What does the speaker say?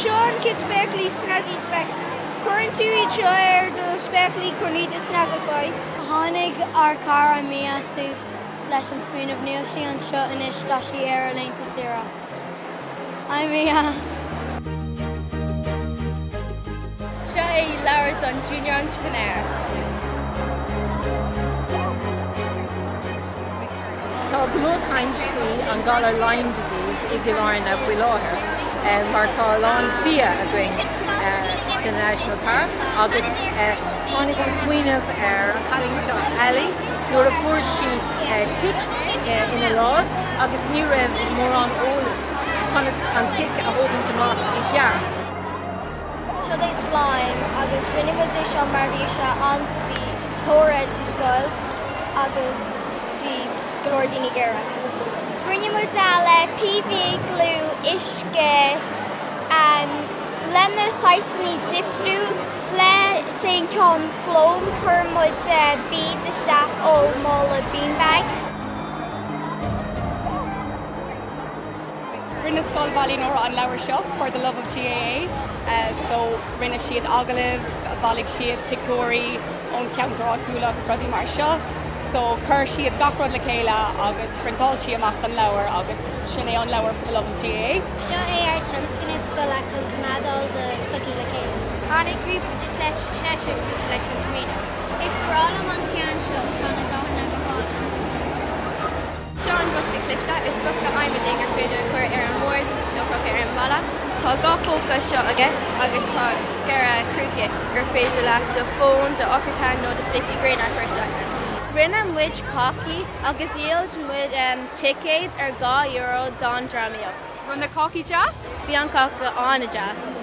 Sean kid speckly snazzy specs. Current to each other the speckly cornita snazzify. Hánig ar car mí sus leis an smín of níl sí an seo inis tá sí ar a leinta sira. Seo é leabhar don junior entrepreneur. Tá glúcaint faoi an galar Lyme disease i gCúla4 faoi láthair. Mar tá lán fia a going sa National Park agus tháinig an cuioineh ar an cailín seo ealaí nuair a fuair sí tic ina lád agus ní raibh mór an ólas chunas an tic a thugann amach i gceart. Seo é sláim agus rinne mu é seo mar bhí se an bhí tóráid sa scoil agus bhí glódaoine gheara. Rinne mu le PV glú isce lena saisní difriú le sé ceann flóm chur mud bíd isteach ó mála beanbag. Rinne Skull Valley nor an leabhar seo for the love of GAA. So rinne siad agalah, bhalig siad pictóirí ón ceantará túla agus rudaí mar seo. So chur siad gachrod le chéile agus frontáil si amach an leabhar agus sin é an leabhar for the love of GAA. Seo é ar tionscannah scoile chun cumádal de stocí le chéile. Anna grúpa just leis leis an smína. Is brálam an cean seo chuna gcóhanna go hála. Sean bosca clista is bosca aimimedé gur féidir chuir ar an mór nó chu ar an balla. Tá gá fóca seo aige agus tá gar cruúge gur féidir le do fón do ochracha nó do spici gréna chuirsteach. Rinne muid cocky agus yield muid ticket ar €2 don dramaíocht. Run na cocky jazz? Bhí an coca an a jazz.